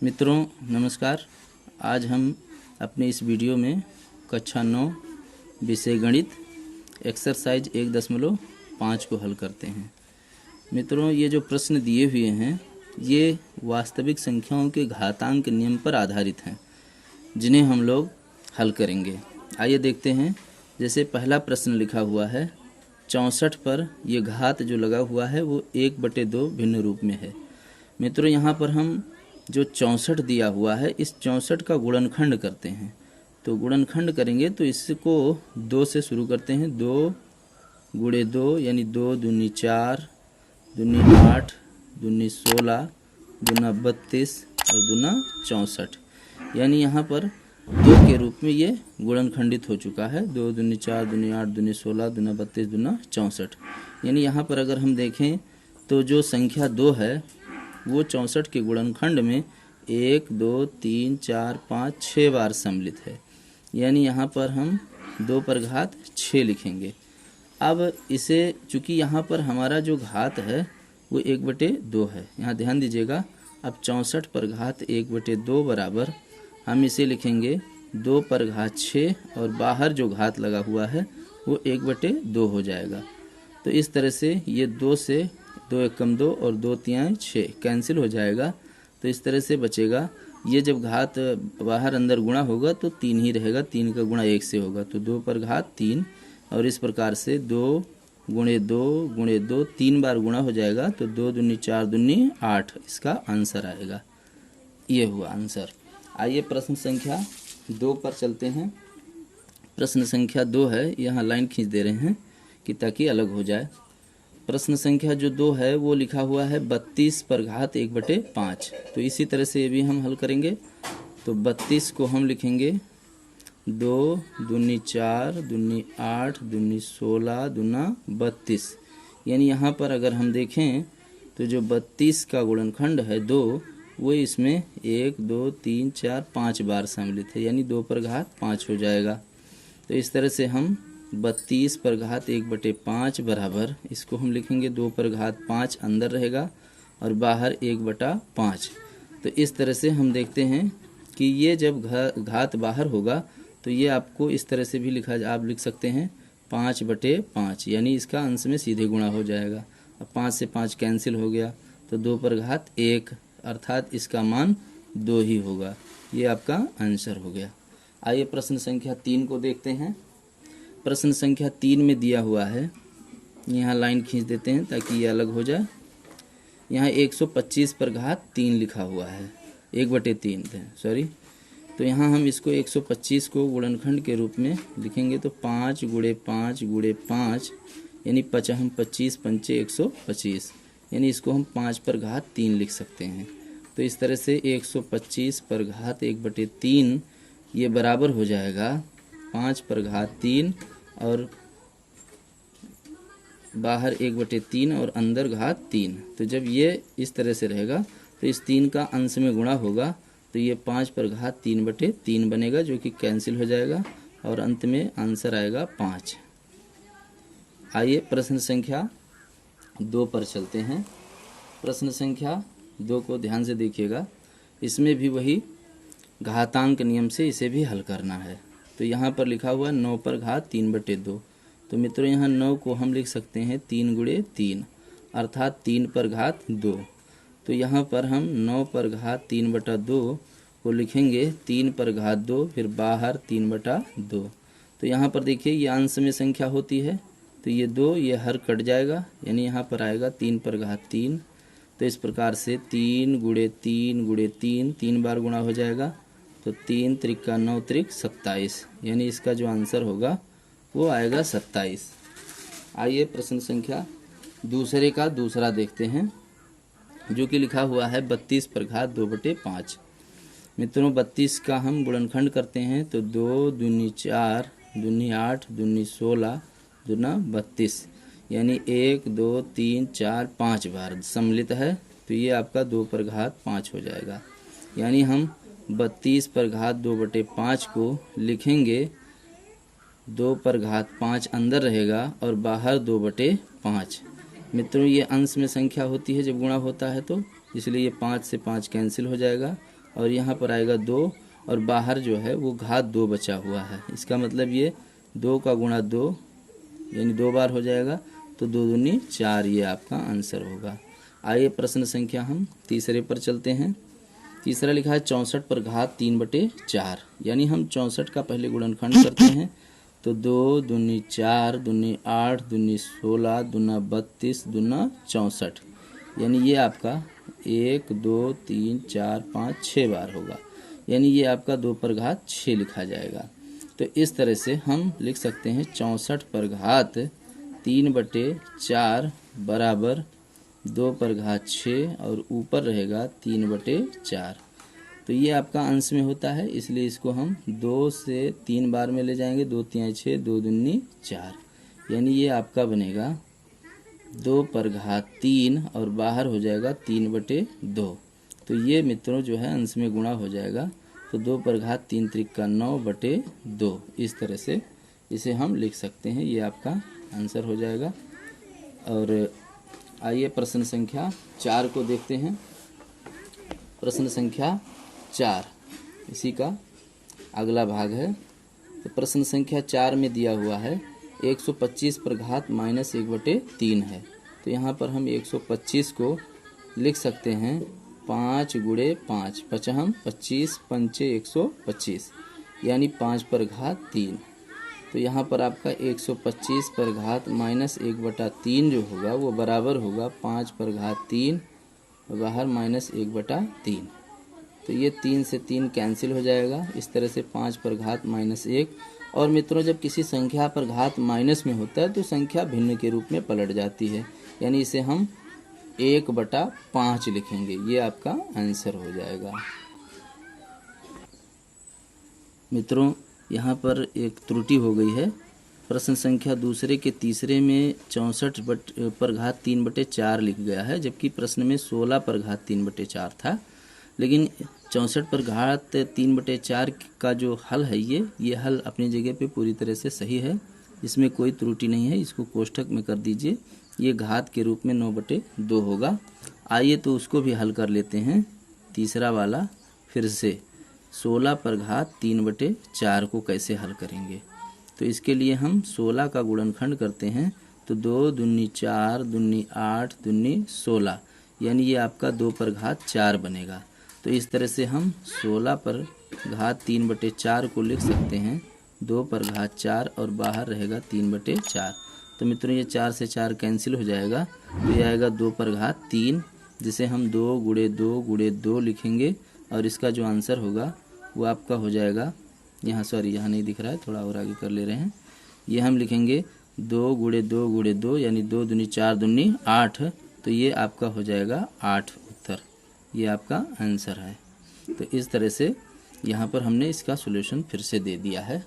मित्रों नमस्कार। आज हम अपने इस वीडियो में कक्षा 9 विषय गणित एक्सरसाइज 1.5 को हल करते हैं। मित्रों, ये जो प्रश्न दिए हुए हैं ये वास्तविक संख्याओं के घातांक नियम पर आधारित हैं, जिन्हें हम लोग हल करेंगे। आइए देखते हैं। जैसे पहला प्रश्न लिखा हुआ है 64 पर ये घात जो लगा हुआ है वो 1/2 भिन्न रूप में है। मित्रों, यहाँ पर हम जो 64 दिया हुआ है इस 64 का गुणनखंड करते हैं। तो गुणनखंड करेंगे तो इसको 2 से शुरू करते हैं। 2 गुणे 2 यानी 2 दूनी 4, दूनी 8, दूनी 16, दूना 32 और दूना 64। यानी यहाँ पर 2 के रूप में ये गुणनखंडित हो चुका है। 2 दूनी 4, दूनी 8, दूनी 16, दूना 32, दूना 64। यानी यहाँ पर अगर हम देखें तो जो संख्या 2 है वो 64 के गुणनखंड में 1, 2, 3, 4, 5, 6 बार सम्मिलित है। यानी यहाँ पर हम 2 पर घात 6 लिखेंगे। अब इसे चूँकि यहाँ पर हमारा जो घात है वो 1/2 है। यहाँ ध्यान दीजिएगा। अब 64 पर घात 1/2 बराबर हम इसे लिखेंगे 2 पर घात 6 और बाहर जो घात लगा हुआ है वो 1/2 हो जाएगा। तो इस तरह से ये 2 से 2 एकम 2 और 2 तिहाई 6 कैंसिल हो जाएगा। तो इस तरह से बचेगा। ये जब घात बाहर अंदर गुणा होगा तो 3 ही रहेगा। 3 का गुणा 1 से होगा तो 2 पर घात 3 और इस प्रकार से 2 गुणे 2 गुणे 2 3 बार गुणा हो जाएगा। तो 2 दूनी 4 दूनी 8 इसका आंसर आएगा। ये हुआ आंसर। आइए प्रश्न संख्या 2 पर चलते हैं। प्रश्न संख्या 2 है। यहाँ लाइन खींच दे रहे हैं कि ताकि अलग हो जाए। प्रश्न संख्या जो 2 है वो लिखा हुआ है 32 पर घात 1/5। तो इसी तरह से ये भी हम हल करेंगे। तो 32 को हम लिखेंगे 2 दूनी 4 दूनी 8 दूनी 16 दूना 32। यानी यहाँ पर अगर हम देखें तो जो 32 का गुणनखंड है 2 वो इसमें 1, 2, 3, 4, 5 बार सम्मिलित है। यानी 2 पर घात 5 हो जाएगा। तो इस तरह से हम 32 पर घात 1/5 बराबर इसको हम लिखेंगे 2 पर घात 5 अंदर रहेगा और बाहर 1/5। तो इस तरह से हम देखते हैं कि ये जब घात बाहर होगा तो ये आपको इस तरह से भी आप लिख सकते हैं 5/5। यानी इसका अंश में सीधे गुणा हो जाएगा। अब 5 से 5 कैंसिल हो गया तो 2 पर घात 1 अर्थात इसका मान 2 ही होगा। ये आपका आंसर हो गया। आइए प्रश्न संख्या 3 को देखते हैं। प्रश्न संख्या 3 में दिया हुआ है। यहाँ लाइन खींच देते हैं ताकि ये अलग हो जाए। यहाँ 125 पर घात 3 लिखा हुआ है। 1/3 थे सॉरी। तो यहाँ हम इसको 125 को गुणनखंड के रूप में लिखेंगे तो 5 गुणे 5 गुणे 5 यानी 25 पंचे 125। यानी इसको हम 5 पर घात 3 लिख सकते हैं। तो इस तरह से 125 पर घात 1/3 ये बराबर हो जाएगा 5 पर घात 3 और बाहर 1/3 और अंदर घात 3। तो जब ये इस तरह से रहेगा तो इस 3 का अंश में गुणा होगा तो ये 5 पर घात 3/3 बनेगा जो कि कैंसिल हो जाएगा और अंत में आंसर आएगा 5। आइए प्रश्न संख्या 2 पर चलते हैं। प्रश्न संख्या 2 को ध्यान से देखिएगा। इसमें भी वही घातांक नियम से इसे भी हल करना है। तो यहाँ पर लिखा हुआ है 9 पर घात 3/2। तो मित्रों यहाँ 9 को हम लिख सकते हैं 3 गुणे 3 अर्थात 3 पर घात 2। तो यहाँ पर हम 9 पर घात 3/2 को लिखेंगे 3 पर घात 2 फिर बाहर 3/2। तो यहाँ पर देखिए ये अंश में संख्या होती है तो ये 2 ये हर कट जाएगा। यानी यहाँ पर आएगा 3 पर घात 3। तो इस प्रकार से 3 गुणे 3 गुणे 3 3 बार गुणा हो जाएगा। तो 3 त्रिका 9 त्रिक 27। यानी इसका जो आंसर होगा वो आएगा 27। आइए प्रश्न संख्या दूसरे का दूसरा देखते हैं जो कि लिखा हुआ है 32 पर घात 2/5। मित्रों 32 का हम गुणनखंड करते हैं तो 2 दूनी 4 दूनी 8 दूनी 16 दूना 32। यानी 1, 2, 3, 4, 5 बार सम्मिलित है। तो ये आपका 2 पर घात 5 हो जाएगा। यानी हम 32 पर घात 2/5 को लिखेंगे 2 पर घात 5 अंदर रहेगा और बाहर 2/5। मित्रों ये अंश में संख्या होती है जब गुणा होता है तो इसलिए ये 5 से 5 कैंसिल हो जाएगा। और यहाँ पर आएगा 2 और बाहर जो है वो घात 2 बचा हुआ है। इसका मतलब ये 2 का गुणा 2 यानी 2 बार हो जाएगा, तो 2 दूनी 4 ये आपका आंसर होगा। आइए प्रश्न संख्या हम तीसरे पर चलते हैं। तीसरा लिखा है 64 पर घात 3/4, यानी हम 64 का पहले गुणनखंड करते हैं। तो 2 दूनी 4 दूनी 8 दूनी 16 दूना 32 दूना 64, यानी ये आपका 1 2 3 4 5 6 बार होगा, यानी ये आपका 2 पर घात 6 लिखा जाएगा। तो इस तरह से हम लिख सकते हैं 64 पर घात 3/4 बराबर 2 पर घात 6 और ऊपर रहेगा 3/4। तो ये आपका अंश में होता है, इसलिए इसको हम 2 से 3 बार में ले जाएंगे। 2 3 6 2 दूनी 4, यानी ये आपका बनेगा 2 पर घात 3 और बाहर हो जाएगा 3/2। तो ये मित्रों जो है अंश में गुणा हो जाएगा, तो 2 पर घात 3 त्रिका 9/2। इस तरह से इसे हम लिख सकते हैं, ये आपका आंसर हो जाएगा। और आइए प्रश्न संख्या 4 को देखते हैं। प्रश्न संख्या 4 इसी का अगला भाग है। तो प्रश्न संख्या 4 में दिया हुआ है 125 पर घात -1/3 है। तो यहाँ पर हम 125 को लिख सकते हैं 5 × 5 पचहम 25 पंचे 125, यानी 5 पर घात 3। तो यहाँ पर आपका 125 पर घात -1/3 जो होगा वो बराबर होगा 5 पर घात 3 बाहर -1/3। तो ये 3 से 3 कैंसिल हो जाएगा। इस तरह से 5 पर घात -1। और मित्रों जब किसी संख्या पर घात माइनस में होता है तो संख्या भिन्न के रूप में पलट जाती है, यानी इसे हम 1/5 लिखेंगे। ये आपका आंसर हो जाएगा। मित्रों यहाँ पर एक त्रुटि हो गई है। प्रश्न संख्या दूसरे के तीसरे में 64 पर घात 3/4 लिख गया है, जबकि प्रश्न में 16 पर घात 3/4 था। लेकिन 64 पर घात 3/4 का जो हल है ये हल अपनी जगह पे पूरी तरह से सही है, इसमें कोई त्रुटि नहीं है। इसको कोष्ठक में कर दीजिए, ये घात के रूप में 9/2 होगा। आइए तो उसको भी हल कर लेते हैं। तीसरा वाला फिर से 16 पर घात 3/4 को कैसे हल करेंगे। तो इसके लिए हम 16 का गुणनखंड करते हैं। तो 2 दूनी 4 दूनी 8 दूनी 16, यानी ये आपका 2 पर घात 4 बनेगा। तो इस तरह से हम 16 पर घात 3/4 को लिख सकते हैं 2 पर घात 4 और बाहर रहेगा 3/4। तो मित्रों ये 4 से 4 कैंसिल हो जाएगा, तो ये आएगा 2 पर घात 3, जिसे हम 2 × 2 × 2 लिखेंगे। और इसका जो आंसर होगा वो आपका हो जाएगा, यहाँ यहाँ नहीं दिख रहा है, थोड़ा और आगे कर ले रहे हैं। ये हम लिखेंगे 2 × 2 × 2, यानी 2 दूनी 4 दूनी 8। तो ये आपका हो जाएगा 8 उत्तर, ये आपका आंसर है। तो इस तरह से यहाँ पर हमने इसका सॉल्यूशन फिर से दे दिया है।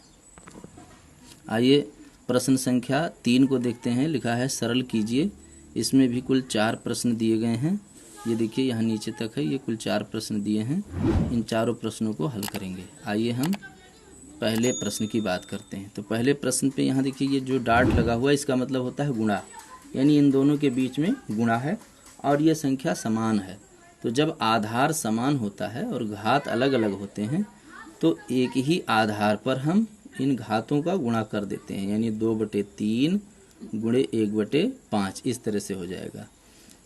आइए प्रश्न संख्या 3 को देखते हैं। लिखा है सरल कीजिए। इसमें भी कुल 4 प्रश्न दिए गए हैं। ये देखिए यहाँ नीचे तक है, ये कुल 4 प्रश्न दिए हैं। इन चारों प्रश्नों को हल करेंगे। आइए हम पहले प्रश्न की बात करते हैं। तो पहले प्रश्न पे यहाँ देखिए ये जो डाट लगा हुआ है इसका मतलब होता है गुणा, यानी इन दोनों के बीच में गुणा है और ये संख्या समान है। तो जब आधार समान होता है और घात अलग अलग होते हैं तो एक ही आधार पर हम इन घातों का गुणा कर देते हैं, यानी 2/3 × 1/5 इस तरह से हो जाएगा।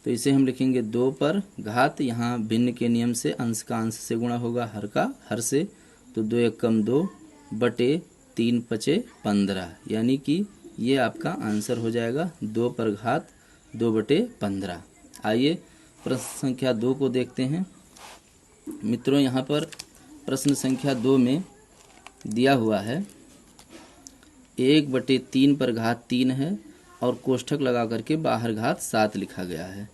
तो इसे हम लिखेंगे 2 पर घात, यहाँ भिन्न के नियम से अंश का अंश से गुणा होगा, हर का हर से। तो 2 × 1 = 2 बटे 3 × 5 = 15, यानी कि ये आपका आंसर हो जाएगा 2 पर घात 2/15। आइए प्रश्न संख्या 2 को देखते हैं। मित्रों यहाँ पर प्रश्न संख्या 2 में दिया हुआ है 1/3 पर घात 3 है और कोष्ठक लगा करके बाहर घात 7 लिखा गया है।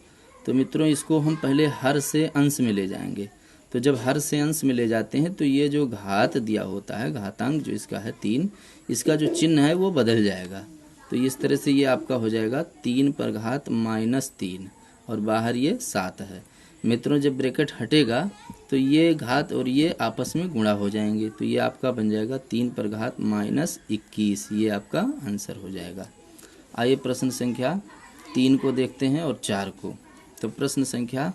तो मित्रों इसको हम पहले हर से अंश में ले जाएंगे। तो जब हर से अंश में ले जाते हैं तो ये जो घात दिया होता है, घातांक जो इसका है 3, इसका जो चिन्ह है वो बदल जाएगा। तो इस तरह से ये आपका हो जाएगा 3 पर घात -3 और बाहर ये 7 है। मित्रों जब ब्रैकेट हटेगा तो ये घात और ये आपस में गुणा हो जाएंगे। तो ये आपका बन जाएगा 3 पर घात -21, ये आपका आंसर हो जाएगा। आइए प्रश्न संख्या 3 को देखते हैं और 4 को। तो प्रश्न संख्या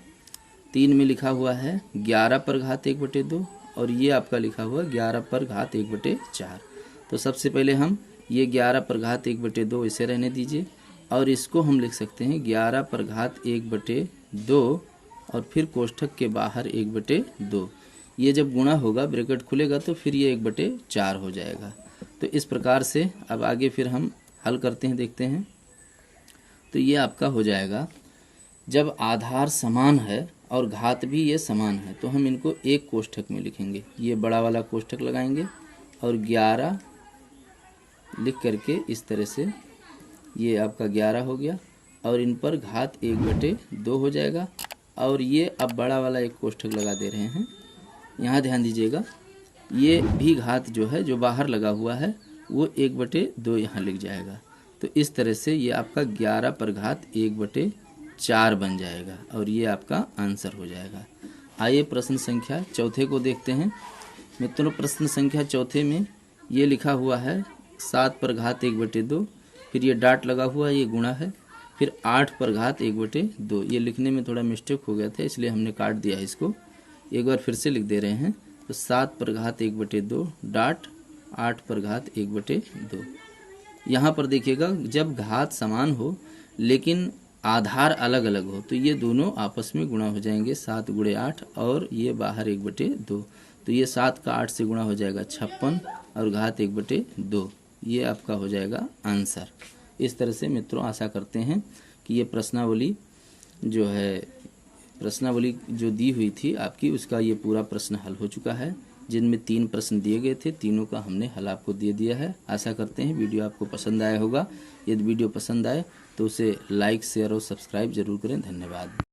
3 में लिखा हुआ है 11 पर घात 1/2 और ये आपका लिखा हुआ 11 पर घात 1/4। तो सबसे पहले हम ये 11 पर घात 1/2 इसे रहने दीजिए और इसको हम लिख सकते हैं 11 पर घात 1/2 और फिर कोष्ठक के बाहर 1/2। ये जब गुणा होगा ब्रैकेट खुलेगा तो फिर ये 1/4 हो जाएगा। तो इस प्रकार से अब आगे फिर हम हल करते हैं, देखते हैं। तो ये आपका हो जाएगा, जब आधार समान है और घात भी ये समान है तो हम इनको एक कोष्ठक में लिखेंगे। ये बड़ा वाला कोष्ठक लगाएंगे और 11 लिख करके इस तरह से ये आपका 11 हो गया और इन पर घात 1/2 हो जाएगा। और ये अब बड़ा वाला एक कोष्ठक लगा दे रहे हैं। यहाँ ध्यान दीजिएगा, ये भी घात जो है जो बाहर लगा हुआ है वो 1/2 यहाँ लिख जाएगा। तो इस तरह से ये आपका 11 पर घात 1/4 बन जाएगा और ये आपका आंसर हो जाएगा। आइए प्रश्न संख्या चौथे को देखते हैं। मित्रों, प्रश्न संख्या चौथे में ये लिखा हुआ है 7 पर घात 1/2, फिर ये डॉट लगा हुआ है, ये गुणा है, फिर 8 पर घात 1/2। ये लिखने में थोड़ा मिस्टेक हो गया था इसलिए हमने काट दिया है इसको। एक बार फिर से लिख दे रहे हैं। तो 7 पर घात 1/2 डॉट 8 पर घात 1/2। यहाँ पर देखिएगा, जब घात समान हो लेकिन आधार अलग अलग हो तो ये दोनों आपस में गुणा हो जाएंगे। 7 × 8 और ये बाहर 1/2। तो ये 7 का 8 से गुणा हो जाएगा 56 और घात 1/2। ये आपका हो जाएगा आंसर। इस तरह से मित्रों आशा करते हैं कि ये प्रश्नावली जो दी हुई थी आपकी, उसका ये पूरा प्रश्न हल हो चुका है। जिनमें 3 प्रश्न दिए गए थे, तीनों का हमने हल आपको दे दिया है। आशा करते हैं वीडियो आपको पसंद आया होगा। यदि वीडियो पसंद आए तो उसे लाइक, शेयर और सब्सक्राइब जरूर करें। धन्यवाद।